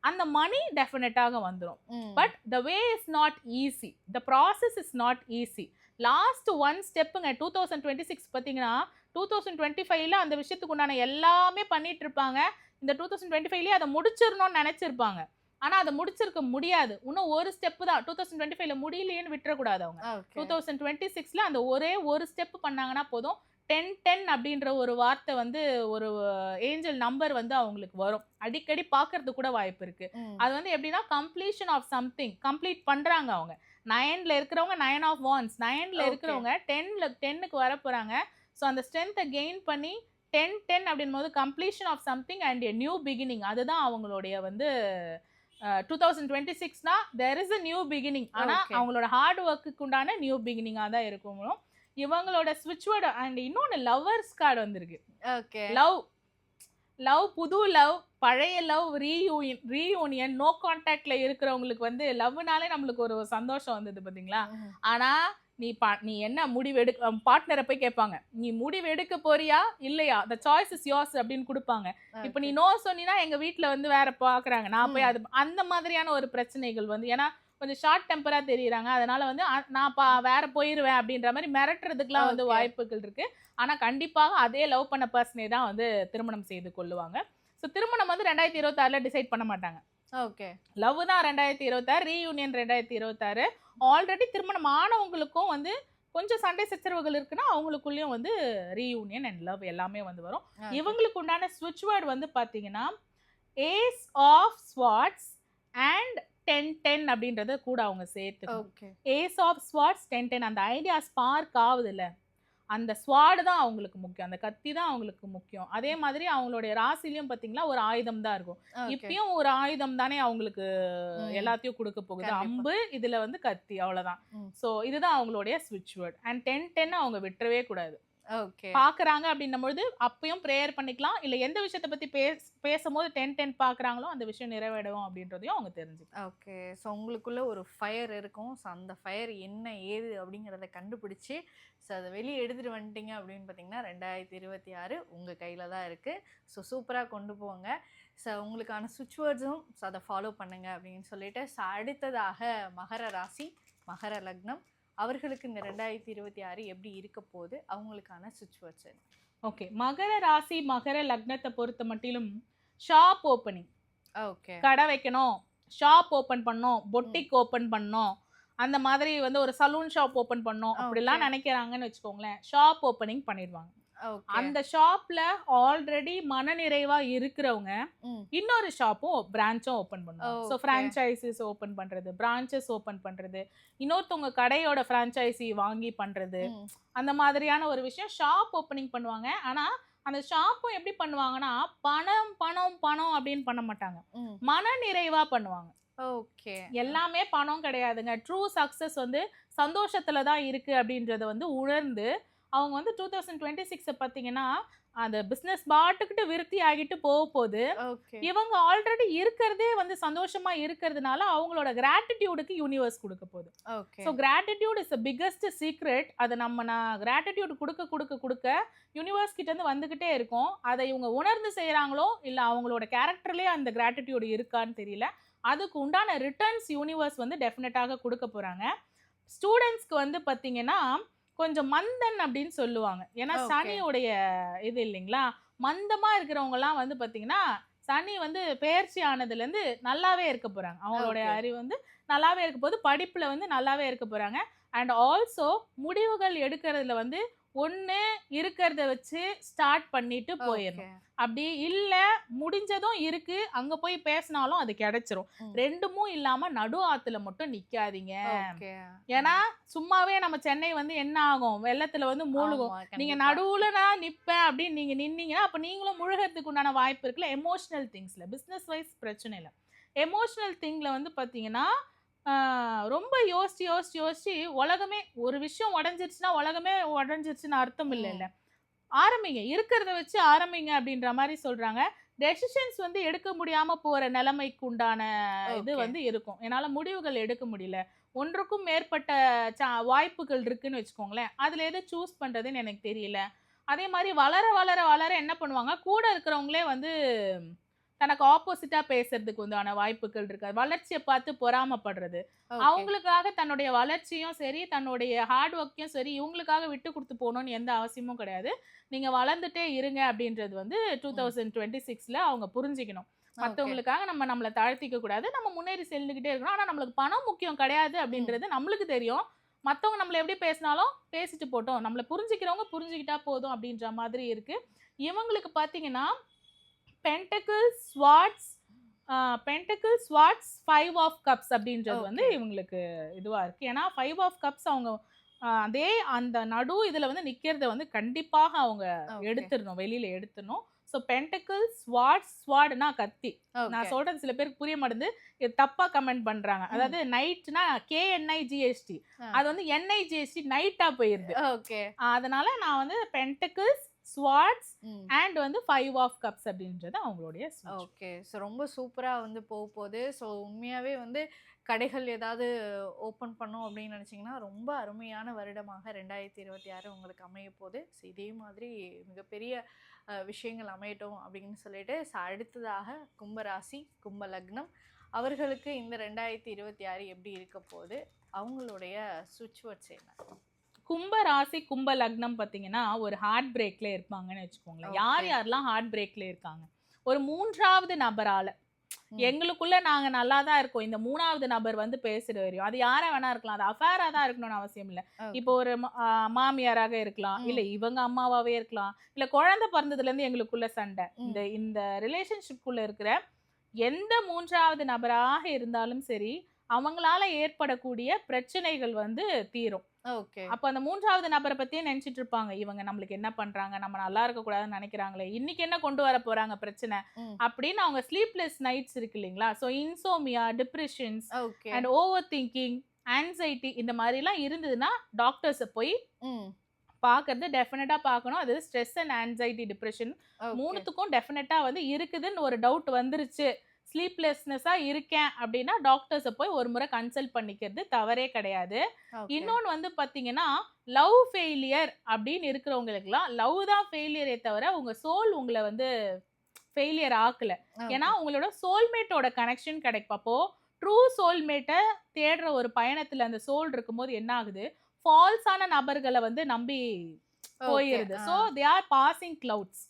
அந்த மணி டெஃபினட்டாக வந்துடும். But the way is not easy, the process is not easy. Last one ஸ்டெப்புங்க 2026 பார்த்தீங்கன்னா 2025ல அந்த விஷயத்துக்கு உண்டான எல்லாமே பண்ணிட்டு இருப்பாங்க. இந்த 2025லேயே அதை முடிச்சிடணும்னு நினைச்சிருப்பாங்க, ஆனா அதை முடிச்சிருக்க முடியாது. இன்னும் ஒரு ஸ்டெப்பு தான் 2025ல முடியலையேன்னு விட்டுறக்கூடாது அவங்க. 2026ல அந்த ஒரே ஒரு ஸ்டெப் பண்ணாங்கன்னா போதும். 10-10 அப்படின்ற ஒரு வார்த்தை வந்து ஒரு ஏஞ்சல் நம்பர் வந்து அவங்களுக்கு வரும். அடிக்கடி பார்க்கறது கூட வாய்ப்பு இருக்கு. அது வந்து எப்படின்னா கம்ப்ளீஷன் ஆஃப் சம்திங் கம்ப்ளீட் பண்றாங்க அவங்க. 9ல இருக்கிறவங்க 9 of wands, 9ல இருக்கிறவங்க 10க்கு வர போறாங்க. ஸோ அந்த ஸ்ட்ரென்த்தை கெயின் பண்ணி 10-10 அப்படின்போது completion of something and a new beginning. அதுதான் அவங்களுடைய வந்து 2026னா there is a new beginning. ஆனால் அவங்களோட ஹார்ட் ஒர்க்குக்கு உண்டான நியூ பிகினிங்காக தான் இருக்கும். இவங்களோட ஸ்விட்ச் வேர்டு அண்ட் இன்னொன்று லவ்வர்ஸ் கார்டு வந்திருக்கு. ஓகே, லவ், புது லவ், பழைய லவ், ரீயூனியன், நோ கான்டாக்ட்ல இருக்கிறவங்களுக்கு வந்து லவ்னாலே நம்மளுக்கு ஒரு சந்தோஷம் வந்தது பார்த்தீங்களா. ஆனா நீ என்ன முடிவு பார்ட்னரை போய் கேட்பாங்க, நீ முடிவு எடுக்க போறியா இல்லையா, த சாய்ஸ் இஸ் யோர்ஸ் அப்படின்னு கொடுப்பாங்க. இப்போ நீ நோ சொன்னா எங்க வீட்டுல வந்து வேற பாக்குறாங்க, நான் போய் அது அந்த மாதிரியான ஒரு பிரச்சனைகள் வந்து, ஏன்னா கொஞ்சம் ஷார்ட் டெம்பரா தெரியுறாங்க, அதனால வந்து நான் வேற போயிருவேன் அப்படின்ற மாதிரி மிரட்டுறதுக்குலாம் வந்து வாய்ப்புகள் இருக்கு. ஆனா கண்டிப்பாக அதே லவ் பண்ண பர்சனே தான் வந்து திருமணம் செய்து கொள்ளுவாங்க. ஸோ திருமணம் வந்து 2026ல டிசைட் பண்ண மாட்டாங்க. ஓகே, லவ் தான் 2026, ரீயூனியன் 2026. ஆல்ரெடி திருமணம் ஆனவங்களுக்கும் வந்து கொஞ்சம் சண்டை சச்சரவுகள் இருக்குன்னா அவங்களுக்குள்ளேயும் வந்து ரீயூனியன் அண்ட் லவ் எல்லாமே வந்து வரும். இவங்களுக்கு உண்டான ஸ்விட்ச் வேர்டு வந்து பார்த்தீங்கன்னா ஏஸ் ஆஃப் ஸ்வார்ட்ஸ் அண்ட் 10-10 அப்படின்றத கூட அவங்க சேர்த்து. ஏஸ் ஆஃப் ஸ்வார்ட்ஸ் 10-10 அந்த ஐடியா ஸ்பார்க் ஆகுது இல்ல, அந்த ஸ்வார்டு தான் அவங்களுக்கு முக்கியம், அந்த கத்தி தான் அவங்களுக்கு முக்கியம். அதே மாதிரி அவங்களுடைய ராசிலையும் பாத்தீங்களா ஒரு ஆயுதம் தான் இருக்கும். இப்பயும் ஒரு ஆயுதம் தானே அவங்களுக்கு எல்லாத்தையும் கொடுக்க போகுது, அம்பு, இதுல வந்து கத்தி, அவ்வளவுதான். சோ இதுதான் அவங்களுடைய ஸ்விட்ச் வேர்ட். அண்ட் 10-10 அவங்க விட்டுறவே கூடாது. பாக்குறாங்க அப்படின்னும் பொழுது அப்பயும் ப்ரேயர் பண்ணிக்கலாம், இல்ல எந்த விஷயத்தை பத்தி பேசும்போது 10-10 பாக்குறாங்களோ அந்த விஷயம் நிறைவேறும் அப்படின்றதையும் அவங்க தெரிஞ்சுக்கலாம். ஓகே, ஸோ உங்களுக்குள்ள ஒரு ஃபயர் இருக்கும். ஸோ அந்த ஃபயர் என்ன ஏது அப்படிங்கிறத கண்டுபிடிச்சி ஸோ அதை வெளியே எடுத்துகிட்டு வந்துட்டீங்க அப்படின்னு பார்த்தீங்கன்னா 2026 உங்கள் கையில் தான் இருக்குது. ஸோ சூப்பராக கொண்டு போங்க. ஸோ உங்களுக்கான சுவிட்ச் வேர்ட்ஸும் ஸோ அதை ஃபாலோ பண்ணுங்க அப்படின்னு சொல்லிட்டு, ஸோ அடுத்ததாக மகர ராசி மகர லக்னம் அவர்களுக்கு இந்த 2026 எப்படி இருக்க போகுது, அவங்களுக்கான சுவிட்ச் வேர்ட்ஸ். ஓகே, மகர ராசி மகர லக்னத்தை பொறுத்த மட்டிலும் ஷாப் ஓப்பனிங், ஓகே, கடை வைக்கணும், ஷாப் ஓப்பன் பண்ணோம், பொட்டிக் ஓப்பன் பண்ணோம், அந்த மாதிரி வந்து ஒரு சலூன் ஷாப் ஓப்பன் பண்ணோம் அப்படிலாம் நினைக்கிறாங்கன்னு வச்சுக்கோங்களேன், ஷாப் ஓப்பனிங் பண்ணிடுவாங்க. அந்த ஷாப்ல ஆல்ரெடி மனநிறைவா இருக்கிறவங்க இன்னொரு ஷாப்பும் பிரான்ச்சும் ஓபன் பண்ணுவாங்க. ஸோ பிரான்ச்சைசிஸ் ஓபன் பண்றது, பிரான்ச்சஸ் ஓபன் பண்றது, இன்னொருத்தவங்க கடையோட பிரான்ச்சைசி வாங்கி பண்றது, அந்த மாதிரியான ஒரு விஷயம் ஷாப் ஓப்பனிங் பண்ணுவாங்க. ஆனா அந்த ஷாப்பும் எப்படி பண்ணுவாங்கன்னா பணம் பணம் பணம் அப்படின்னு பண்ண மாட்டாங்க, மன நிறைவா பண்ணுவாங்க. ஓகே, எல்லாமே பணம் கிடையாதுங்க. ட்ரூ சக்சஸ் வந்து சந்தோஷத்துல தான் இருக்கு அப்படின்றத வந்து உணர்ந்து அவங்க வந்து 2026 பார்த்தீங்கன்னா அந்த பிஸ்னஸ் பாட்டுக்கிட்டு விருத்தி ஆகிட்டு போகுது. இவங்க ஆல்ரெடி இருக்கிறதே வந்து சந்தோஷமா இருக்கிறதுனால அவங்களோட கிராட்டிடியூடுக்கு யூனிவர்ஸ் கொடுக்க போகுது. So gratitude is the biggest secret. அதை நான் கிராட்டிடியூட் கொடுக்க யூனிவர்ஸ் கிட்ட இருந்து வந்துகிட்டே இருக்கும். அதை இவங்க உணர்ந்து செய்யறாங்களோ இல்லை அவங்களோட கேரக்டர்லேயே அந்த கிராட்டிடியூட் இருக்கான்னு தெரியல. அதுக்கு உண்டான ரிட்டர்ன்ஸ் யூனிவர்ஸ் வந்து டெஃபினட்டாக கொடுக்க போறாங்க. ஸ்டூடெண்ட்ஸ்க்கு வந்து பார்த்தீங்கன்னா கொஞ்சம் மந்தன் அப்படின்னு சொல்லுவாங்க. ஏன்னா சனியோடைய இது இல்லைங்களா, மந்தமா இருக்கிறவங்கலாம் வந்து பார்த்தீங்கன்னா சனி வந்து பெயர்ச்சி ஆனதுலேருந்து நல்லாவே இருக்க போறாங்க. அவங்களுடைய அறிவு வந்து நல்லாவே இருக்க போது, படிப்புல வந்து நல்லாவே இருக்க போறாங்க. அண்ட் ஆல்சோ முடிவுகள் எடுக்கிறதுல வந்து ஒன்று இருக்கிறத வச்சு ஸ்டார்ட் பண்ணிட்டு போயிடணும். அப்படி இல்லை முடிஞ்சதும் இருக்கு அங்க போய் பேசினாலும் அது கிடைச்சிரும். ரெண்டுமும் இல்லாம நடு ஆத்துல மட்டும் நிக்காதீங்க. ஏன்னா சும்மாவே நம்ம சென்னை வந்து என்ன ஆகும், வெள்ளத்துல வந்து மூழ்கும். நீங்க நடுவுல நான் நிப்பேன் அப்படின்னு நீங்க நின்னீங்கன்னா அப்ப நீங்களும் முழுகிறதுக்கு உண்டான வாய்ப்பு இருக்குல்ல. எமோஷனல் திங்ஸ்ல பிசினஸ் வைஸ் பிரச்சனை இல்லை, எமோஷனல் திங்ல வந்து பாத்தீங்கன்னா ரொம்ப யோசிச்சு உலகமே ஒரு விஷயம் உடஞ்சிருச்சுன்னா உலகமே உடஞ்சிருச்சுன்னு அர்த்தம் இல்லை. ஆரம்பிங்க, இருக்கிறத வச்சு ஆரம்பிங்க அப்படின்ற மாதிரி சொல்றாங்க. டெசிஷன்ஸ் வந்து எடுக்க முடியாம போற நிலைமைக்கு உண்டான இது வந்து இருக்கும். என்னால முடிவுகள் எடுக்க முடியல, ஒன்றுக்கும் மேற்பட்ட வாய்ப்புகள் இருக்குன்னு வச்சுக்கோங்களேன், அதுல எதை சூஸ் பண்றதுன்னு எனக்கு தெரியல. அதே மாதிரி வளர வளர வளர என்ன பண்ணுவாங்க, கூட இருக்கிறவங்களே வந்து தனக்கு ஆப்போசிட்டா பேசுறதுக்கு உண்டான வாய்ப்புகள் இருக்கு. வளர்ச்சியை பார்த்து பொறாமப்படுறது, அவங்களுக்காக தன்னுடைய வளர்ச்சியும் சரி தன்னுடைய ஹார்ட் ஒர்க்கையும் சரி இவங்களுக்காக விட்டு கொடுத்து போகணும்னு எந்த அவசியமும் கிடையாது. நீங்க வளர்ந்துட்டே இருங்க அப்படின்றது வந்து 2026ல அவங்க புரிஞ்சுக்கணும். மற்றவங்களுக்காக நம்மளை தாழ்த்திக்க கூடாது, நம்ம முன்னேறி செல்லுகிட்டே இருக்கணும். ஆனா நம்மளுக்கு பணம் முக்கியம் கிடையாது அப்படின்றது நம்மளுக்கு தெரியும். மற்றவங்க நம்மளை எப்படி பேசினாலும் பேசிட்டு போட்டோம், நம்மளை புரிஞ்சுக்கிறவங்க புரிஞ்சுக்கிட்டா போதும் அப்படின்ற மாதிரி இருக்கு. இவங்களுக்கு பார்த்தீங்கன்னா பென்டக்கிள்ஸ் ஸ்வார்ட்ஸ் 5 ஆஃப் கப்ஸ் அப்படின்றது வந்து இவங்களுக்கு இதுவா இருக்கு. ஏன்னா 5 ஆஃப் கப்ஸ் அவங்க அதே அந்த நடு இதுல வந்து நிக்கிறத வந்து கண்டிப்பாக அவங்க Okay. எடுத்துடணும், வெளியில எடுத்துடணும். ஸோ பென்டக்கிள், ஸ்வாட்னா கத்தி. Okay. நான் சொல்றது சில பேருக்கு புரிய மாட்டேங்குது, இது தப்பா கமெண்ட் பண்றாங்க. அதாவது நைட்னா KNIGST, அது வந்து NIGST நைட்டா போயிருது. ஓகே. அதனால நான் வந்து பென்டக்கிள்ஸ், ஸ்வாட்ஸ் அண்ட் வந்து 5 ஆஃப் கப்ஸ் அப்படின்றது அவங்களுடைய switch. ஓகே. ஸோ ரொம்ப சூப்பரா வந்து போகுது. ஸோ உண்மையாவே வந்து கடைகள் ஏதாவது ஓப்பன் பண்ணோம் அப்படின்னு நினைச்சீங்கன்னா ரொம்ப அருமையான வருடமாக 2026 உங்களுக்கு அமைய போகுது. ஸோ இதே மாதிரி மிகப்பெரிய விஷயங்கள் அமையட்டும் அப்படின்னு சொல்லிட்டு அடுத்ததாக கும்பராசி கும்ப லக்னம் அவர்களுக்கு இந்த 2026 எப்படி இருக்க போகுது, அவங்களுடைய சுவிட்ச் வேர்ட்ஸ் என்ன? கும்ப ராசி கும்ப லக்னம் பார்த்தீங்கன்னா ஒரு ஹார்ட் பிரேக்ல இருப்பாங்கன்னு வச்சுக்கோங்களேன். யார் யாரெல்லாம் ஹார்ட் பிரேக்ல இருக்காங்க, ஒரு மூன்றாவது நபரால எங்களுக்குள்ள நாங்க நல்லா தான் இருக்கோம், இந்த மூணாவது நபர் வந்து பேசுற வரையும் அது யாரா வேணா இருக்கலாம், அது அஃபேரா தான் இருக்கணும்னு அவசியம் இல்லை. இப்போ ஒரு மாமியாராக இருக்கலாம், இல்ல இவங்க அம்மாவாவே இருக்கலாம், இல்ல குழந்தை பிறந்ததுல இருந்து எங்களுக்குள்ள சண்டை. இந்த ரிலேஷன்ஷிப்குள்ள இருக்கிற எந்த மூன்றாவது நபராக இருந்தாலும் சரி, அவங்களால ஏற்படக்கூடிய பிரச்சனைகள் வந்து தீரும். அப்ப அந்த மூன்றாவது நபரை பத்தியே நினைச்சிட்டு இருப்பாங்க, இவங்க நம்மளுக்கு என்ன பண்றாங்க, நம்ம நல்லா இருக்க கூடாதுன்னு நினைக்கிறாங்களே, இன்னைக்கு என்ன கொண்டு வர போறாங்க பிரச்சனை அப்படின்னு அவங்க ஸ்லீப்லெஸ் நைட்ஸ் இருக்கு இல்லைங்களா. So இன்சோமியா, depressions and over thinking, anxiety இந்த மாதிரி எல்லாம் இருந்ததுன்னா டாக்டர்ஸை போய் பார்க்கறது டெஃபினட்டா பார்க்கணும். அது ஸ்ட்ரெஸ் அண்ட் ஆன்சைட்டி, டிப்ரெஷன் மூணுத்துக்கும் டெஃபினட்டா வந்து இருக்குதுன்னு ஒரு டவுட் வந்துருச்சு, ஸ்லீப்லெஸ்னஸா இருக்கேன் அப்படின்னா டாக்டர்ஸை போய் ஒரு முறை கன்சல்ட் பண்ணிக்கிறது தவறே கிடையாது. இன்னொன்று வந்து பார்த்தீங்கன்னா லவ் ஃபெயிலியர் அப்படின்னு இருக்கிறவங்களுக்குலாம் லவ் தான் ஃபெயிலியரே தவிர உங்க சோல் உங்களை வந்து ஃபெயிலியர் ஆக்கல. ஏன்னா உங்களோட சோல்மேட்டோட கனெக்ஷன் கிடைக்கும். அப்போ ட்ரூ சோல்மேட்டை தேடுற ஒரு பயணத்துல அந்த சோல் இருக்கும்போது என்ன ஆகுது, ஃபால்ஸான நபர்களை வந்து நம்பி போயிருது. So they are passing clouds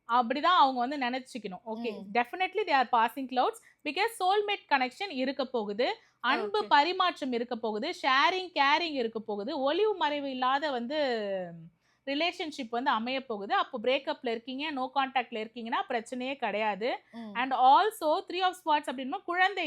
அப்படிதான் அவங்க வந்து நினைச்சுக்கணும். Okay, definitely they are passing clouds because soulmate connection இருக்க போகுது, அன்பு பரிமாற்றம் இருக்க போகுது, ஷேரிங் கேரிங் இருக்க போகுது, ஒளிவு மறைவு இல்லாத வந்து ரிலேஷன்ஷிப் வந்து அமைய போகுது. அப்போ பிரேக்கப்ல இருக்கீங்க, நோ கான்டாக்ட்ல இருக்கீங்கன்னா பிரச்சனையே கிடையாது. அண்ட் ஆல்சோ 3 ஆஃப் ஸ்வாட்ஸ் அப்படின்னா குழந்தை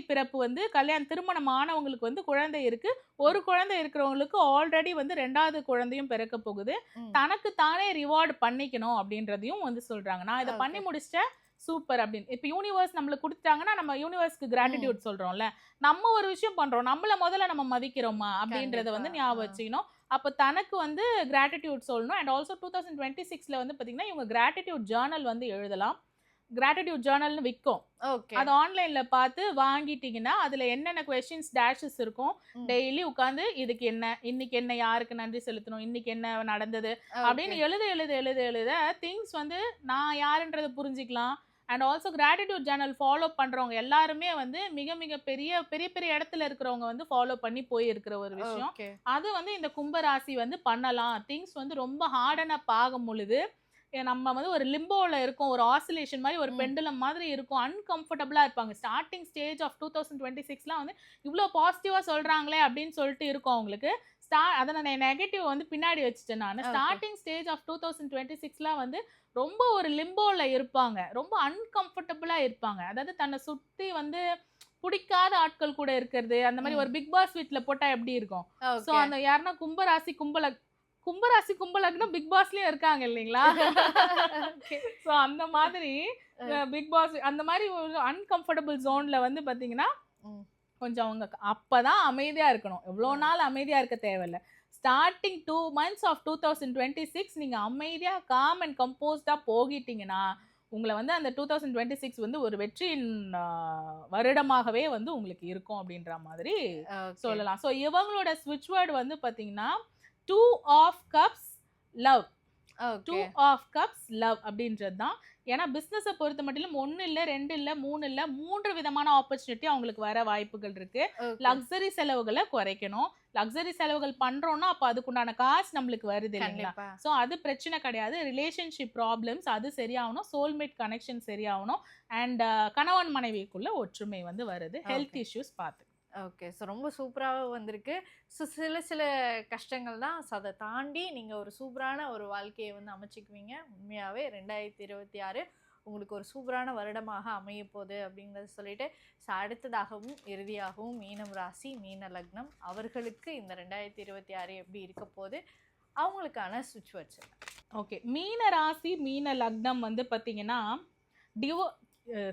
பிறப்பு வந்து திருமணம் ஆனவங்களுக்கு வந்து குழந்தை இருக்கு, ஒரு குழந்தை இருக்கிறவங்களுக்கு ஆல்ரெடி வந்து 2வது குழந்தையும் பிறக்க போகுது. தனக்கு தானே ரிவார்டு பண்ணிக்கணும் அப்படின்றதையும் வந்து சொல்றாங்க. நான் இதை பண்ணி முடிச்சிட்டேன் சூப்பர் அப்படின்னு. இப்போ யூனிவர்ஸ் நம்மளுக்கு கொடுத்துட்டாங்கன்னா நம்ம யூனிவர்ஸ்க்கு கிராட்டிடியூட் சொல்றோம்ல, நம்ம ஒரு விஷயம் பண்றோம், நம்மள முதல்ல நம்ம மதிக்கிறோமா அப்படின்றத வந்து ஞாபகம் வச்சுக்கணும். அப்போ தனக்கு வந்து கிராட்டிடியூட் சொல்லணும். அண்ட் ஆல்சோ 2026ல வந்து பார்த்தீங்கன்னா இவங்க கிராட்டிடியூட் ஜேர்னல் வந்து எழுதலாம். கிராட்டிடியூட் ஜேர்னல்னு விற்கும், அது ஆன்லைன்ல பார்த்து வாங்கிட்டீங்கன்னா அதுல என்னென்ன கொஸ்டின்ஸ் டேஷஸ் இருக்கும், டெய்லி உட்காந்து இதுக்கு என்ன, இன்னைக்கு என்ன, யாருக்கு நன்றி செலுத்தணும், இன்னைக்கு என்ன நடந்தது அப்படின்னு எழுத திங்ஸ் வந்து நான் யாருன்றதை புரிஞ்சுக்கலாம். And also gratitude Journal follow பண்றவங்க எல்லாருமே வந்து மிக மிக பெரிய இடத்துல இருக்கிறவங்க வந்து ஃபாலோ பண்ணி போயிருக்கிற ஒரு விஷயம். அது வந்து இந்த கும்பராசி வந்து பண்ணலாம். திங்ஸ் வந்து ரொம்ப ஹார்டன் அப் ஆகும் பொழுது நம்ம வந்து ஒரு லிம்போவில் இருக்கும், ஒரு ஆசிலேஷன் மாதிரி, ஒரு பெண்டுலம் மாதிரி இருக்கும், அன்கம்ஃபர்டபுளாக இருப்பாங்க. ஸ்டார்டிங் ஸ்டேஜ் ஆஃப் 2026லாம் வந்து இவ்வளோ பாசிட்டிவாக சொல்கிறாங்களே அப்படின்னு சொல்லிட்டு இருக்கும் அவங்களுக்கு. அதை நான் நெகட்டிவ் வந்து பின்னாடி வச்சுட்டேன் நான். ஸ்டார்டிங் ஸ்டேஜ் ஆஃப் 2026லாம் வந்து ரொம்ப ஒரு லிம்போவில் இருப்பாங்க, ரொம்ப அன்கம்ஃபர்டபுளாக இருப்பாங்க. அதாவது தன்னை சுற்றி வந்து பிடிக்காத ஆட்கள் கூட இருக்கிறது, அந்த மாதிரி ஒரு பிக் பாஸ் வீட்டில் போட்டால் எப்படி இருக்கும். ஸோ அந்த யாருன்னா கும்பராசி கும்பலக்னம் பிக் பாஸ்லயும் இருக்காங்க இல்லைங்களா. ஸோ அந்த மாதிரி பிக் பாஸ் அந்த மாதிரி ஒரு அன்கம்ஃபர்டபுள் ஜோன்ல வந்து பாத்தீங்கன்னா கொஞ்சம் அவங்க அப்பதான் அமைதியா இருக்கணும். எவ்வளோ நாள் அமைதியா இருக்க தேவையில்லை. ஸ்டார்டிங் 2 months ஆஃப் 2026 நீங்க அமைதியா காம் அண்ட் கம்போஸ்டா போகிட்டீங்கன்னா உங்களை வந்து அந்த 2026 வந்து ஒரு வெற்றியின் வருடமாகவே வந்து உங்களுக்கு இருக்கும் அப்படின்ற மாதிரி சொல்லலாம். ஸோ இவங்களோட ஸ்விட்ச் வேர்டு வந்து பாத்தீங்கன்னா 2 of cups love. 2 of cups love அப்படின்றது தான். ஏன்னா பிஸ்னஸை பொறுத்த மட்டும் 1 இல்லை 2 இல்லை 3 இல்லை 3 விதமான ஆப்பர்ச்சுனிட்டி அவங்களுக்கு வர வாய்ப்புகள் இருக்கு. லக்ஸரி செலவுகளை குறைக்கணும். லக்ஸரி செலவுகள் பண்றோம்னா அப்போ அதுக்குண்டான காசு நம்மளுக்கு வருது இல்லைங்களா. ஸோ அது பிரச்சனை கிடையாது. ரிலேஷன்ஷிப் ப்ராப்ளம்ஸ் அது சரியாகணும், சோல்மேட் கனெக்ஷன் சரியாகணும், அண்ட் கணவன் மனைவிக்குள்ள ஒற்றுமை வந்து வருது. ஹெல்த் இஷ்யூஸ் பார்த்து ஓகே. ஸோ ரொம்ப சூப்பராக வந்திருக்கு. ஸோ சில கஷ்டங்கள் தான், ஸோ அதை தாண்டி நீங்கள் ஒரு சூப்பரான ஒரு வாழ்க்கையை வந்து அமைச்சிக்குவீங்க. உண்மையாகவே 2026 உங்களுக்கு ஒரு சூப்பரான வருடமாக அமைய போகுது அப்படிங்கிறத சொல்லிட்டு அடுத்ததாகவும் இறுதியாகவும் மீனம் ராசி மீன லக்னம் அவர்களுக்கு இந்த 2026 எப்படி இருக்க போகுது, அவங்களுக்கான சுவிட்ச் வச்சு. ஓகே, மீன ராசி மீன லக்னம் வந்து பார்த்தீங்கன்னா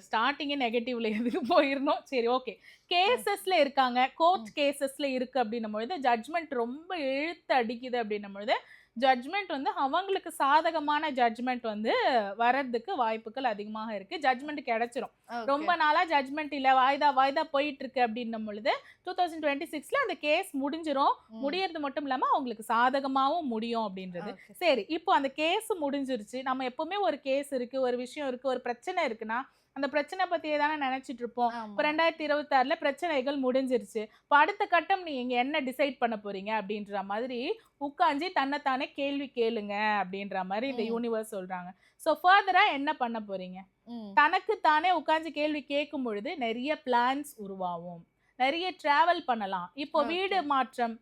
ஸ்டார்டிங்கே நெகட்டிவ்ல எதுக்கு போயிருந்தோம். சரி, ஓகே. கேசஸ்ல இருக்காங்க, கோர்ட் கேசஸ்ல இருக்கு அப்படின்னும் பொழுது ஜட்ஜ்மெண்ட் ரொம்ப இழுத்து அடிக்குது அப்படின்னும் பொழுது ஜட்ஜ்மெண்ட் வந்து அவங்களுக்கு சாதகமான ஜட்ஜ்மெண்ட் வந்து வர்றதுக்கு வாய்ப்புகள் அதிகமாக இருக்கு. ஜட்ஜ்மெண்ட் கிடைச்சிரும். ரொம்ப நாளா ஜட்ஜ்மெண்ட் இல்ல, வாய்தா போயிட்டு இருக்கு அப்படின்னும் பொழுது 2026ல அந்த கேஸ் முடிஞ்சிரும். முடியறது மட்டும் இல்லாம அவங்களுக்கு சாதகமாவும் முடியும் அப்படின்றது. சரி, இப்போ அந்த கேஸ் முடிஞ்சிருச்சு. நம்ம எப்பவுமே ஒரு கேஸ் இருக்கு, ஒரு விஷயம் இருக்கு, ஒரு பிரச்சனை இருக்குன்னா அந்த பிரச்சனை பத்தியே தானே நினைச்சிட்டு இருப்போம். இப்போ 2026ல பிரச்சனைகள் முடிஞ்சிருச்சு. இப்போ அடுத்த கட்டம் நீங்க என்ன டிசைட் பண்ண போறீங்க அப்படின்ற மாதிரி உட்காந்து தன்னைத்தானே கேள்வி கேளுங்க அப்படின்ற மாதிரி இந்த யூனிவர்ஸ் சொல்றாங்க. ஸோ ஃபர்தரா என்ன பண்ண போறீங்க? தனக்கு தானே உட்காந்து கேள்வி கேட்கும் பொழுது நிறைய பிளான்ஸ் உருவாகும், நிறைய டிராவல் பண்ணலாம். இப்போ வீடு மாற்றம்,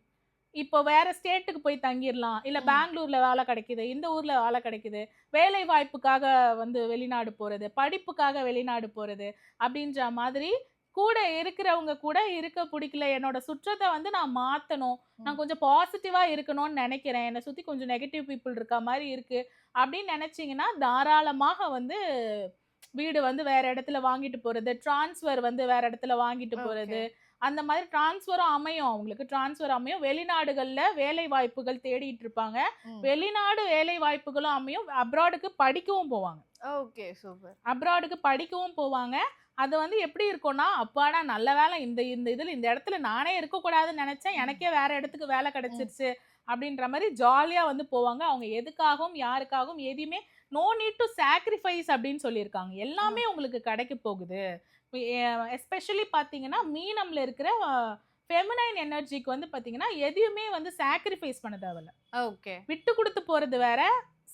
இப்போ வேற ஸ்டேட்டுக்கு போய் தங்கிடலாம், இல்ல பெங்களூர்ல வேலை கிடைக்குது, இந்த ஊர்ல வேலை கிடைக்குது, வேலை வாய்ப்புக்காக வந்து வெளிநாடு போறது, படிப்புக்காக வெளிநாடு போறது அப்படின்ற மாதிரி கூட இருக்கிறவங்க கூட இருக்க பிடிக்கல, என்னோட சுற்றத்தை வந்து நான் மாத்தணும், நான் கொஞ்சம் பாசிட்டிவா இருக்கணும்னு நினைக்கிறேன், என்னை சுத்தி கொஞ்சம் நெகட்டிவ் பீப்புள் இருக்க மாதிரி இருக்கு அப்படின்னு நினைச்சீங்கன்னா தாராளமாக வந்து வீடு வந்து வேற இடத்துல வாங்கிட்டு போறது, டிரான்ஸ்ஃபர் வந்து வேற இடத்துல வாங்கிட்டு போறது, அந்த மாதிரி டிரான்ஸ்ஃபரும் அமையும். அவங்களுக்கு டிரான்ஸ்ஃபர் அமையும். வெளிநாடுகள்ல வேலை வாய்ப்புகள் தேடிட்டு இருப்பாங்க. வெளிநாடு வேலை வாய்ப்புகளும் அமையும். அப்ராடுக்கு படிக்கவும் போவாங்க. Okay, super. அப்ராடுக்கு படிக்கவும் போவாங்க. அது வந்து எப்படி இருக்கும்னா, அப்பாடா நல்ல வேலை, இந்த இதுல இந்த இடத்துல நானே இருக்கக்கூடாதுன்னு நினைச்சேன், எனக்கே வேற இடத்துக்கு வேலை கிடைச்சிருச்சு அப்படின்ற மாதிரி ஜாலியா வந்து போவாங்க. அவங்க எதுக்காகவும் யாருக்காகவும் எதையுமே நோ நீட் டு சாக்ரிஃபைஸ் அப்படின்னு சொல்லியிருக்காங்க. எல்லாமே உங்களுக்கு கிடைக்க போகுது. எஸ்பெஷலி பார்த்தீங்கன்னா மீனம்ல இருக்கிற ஃபெமினைன் எனர்ஜிக்கு வந்து பார்த்தீங்கன்னா எதையுமே வந்து சாக்ரிஃபைஸ் பண்ண தேவையில்ல. ஓகே, விட்டு கொடுத்து போறது வேற,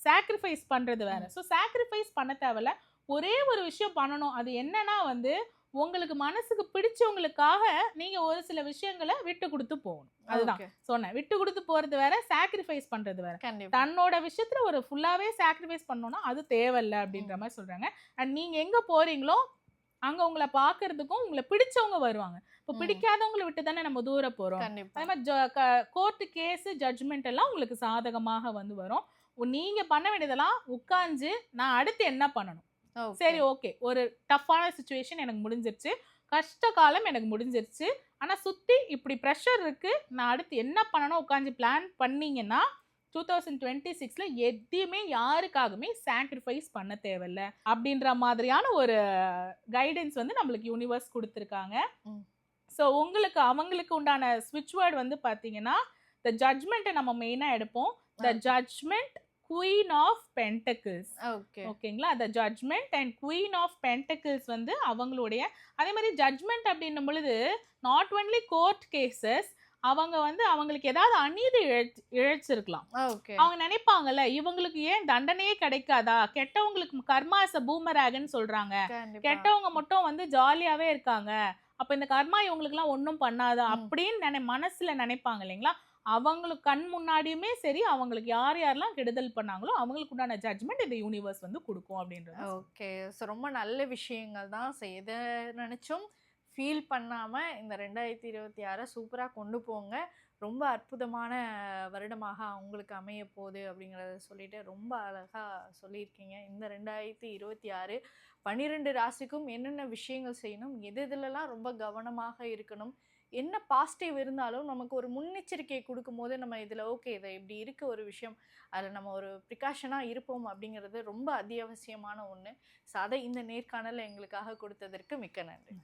சாக்ரிஃபைஸ் பண்றது வேற. ஸோ சாக்ரிஃபைஸ் பண்ண தேவையில்ல. ஒரே ஒரு விஷயம் பண்ணணும். அது என்னன்னா வந்து உங்களுக்கு மனசுக்கு பிடிச்சவங்களுக்காக நீங்க ஒரு சில விஷயங்களை விட்டு கொடுத்து போகணும். அதுதான் சொன்னேன். விட்டு கொடுத்து போறது வேற, சாக்ரிஃபைஸ் பண்றது வேற. தன்னோட விஷயத்துல ஒரு ஃபுல்லாவே சாக்ரிஃபைஸ் பண்ணணும்னா அது தேவையில்லை அப்படின்ற மாதிரி சொல்றாங்க. அண்ட் நீங்க எங்க போறீங்களோ அங்க உங்களை பாக்குறதுக்கும் உங்களை பிடிச்சவங்க வருவாங்க. இப்போ பிடிக்காதவங்களை விட்டு தானே நம்ம தூர போறோம். அதே மாதிரி கோர்ட்டு கேஸ் ஜட்ஜ்மெண்ட் எல்லாம் உங்களுக்கு சாதகமாக வந்து வரும். நீங்க பண்ண வேண்டியதெல்லாம் உட்கார்ந்து நான் அடுத்து என்ன பண்ணணும், சரி ஓகே ஒரு டஃப்பான சுச்சுவேஷன் எனக்கு முடிஞ்சிருச்சு, கஷ்ட காலம் எனக்கு முடிஞ்சிருச்சு, ஆனா சுத்தி இப்படி ப்ரெஷர் இருக்கு, நான் அடுத்து என்ன பண்ணணும் உட்காந்து பிளான் பண்ணீங்கன்னா 2026ல எதையுமே யாருக்காகவுமே சாக்ரிஃபைஸ் பண்ண தேவையில்ல அப்படின்ற மாதிரியான ஒரு கைடன்ஸ் வந்து நம்மளுக்கு யூனிவர்ஸ் கொடுத்துருக்காங்க. ஸோ உங்களுக்கு அவங்களுக்கு உண்டான ஸ்விட்ச் வேர்ட் வந்து பார்த்தீங்கன்னா த ஜட்ஜ்மெண்ட்டை நம்ம மெயினாக எடுப்போம். The judgment queen of pentacles. ஓகேங்களா, the judgment and queen of pentacles வந்து அவங்களுடைய, அதே மாதிரி ஜட்ஜ்மெண்ட் அப்படின்னும் பொழுது நாட் ஒன்லி கோர்ட் கேசஸ், அவங்க வந்து அவங்களுக்கு ஏதாவது அநீதி இழைச்சிருக்கலாம். அவங்க நினைப்பாங்கல்ல இவங்களுக்கு ஏன் தண்டனையே கிடைக்காதா, கெட்டவங்களுக்கு கர்மா இஸ் அ பூமராக்னு சொல்றாங்க, கெட்டவங்க மட்டும் வந்து ஜாலியாவே இருக்காங்க, அப்ப இந்த கர்மா இவங்களுக்கு எல்லாம் ஒன்றும் பண்ணாதா அப்படின்னு மனசுல நினைப்பாங்க இல்லைங்களா. அவங்களுக்கு கண் முன்னாடியுமே சரி, அவங்களுக்கு யார் யாரெல்லாம் கெடுதல் பண்ணாங்களோ அவங்களுக்கு உண்டான ஜட்ஜ்மெண்ட் இந்த யூனிவர்ஸ் வந்து கொடுக்கும் அப்படின்றது. ஓகே, ஸோ ரொம்ப நல்ல விஷயங்கள் தான். எதை நினைச்சும் ஃபீல் பண்ணாமல் இந்த 2026 சூப்பராக கொண்டு போங்க. ரொம்ப அற்புதமான வருடமாக அவங்களுக்கு அமைய போகுது அப்படிங்கிறத சொல்லிட்டு ரொம்ப அழகாக சொல்லியிருக்கீங்க. இந்த 2026 12 ராசிக்கும் என்னென்ன விஷயங்கள் செய்யணும், எதுலலாம் ரொம்ப கவனமாக இருக்கணும், என்ன பாசிட்டிவ் இருந்தாலும் நமக்கு ஒரு முன்னெச்சரிக்கை கொடுக்கும் போது நம்ம இதில் ஓகே இதை இப்படி இருக்க ஒரு விஷயம், அதில் நம்ம ஒரு ப்ரிகாஷனாக இருப்போம் அப்படிங்கிறது ரொம்ப அத்தியாவசியமான ஒன்று. ஸோ அதை இந்த நேர்காணல் எங்களுக்காக கொடுத்ததற்கு மிக்க நன்றி.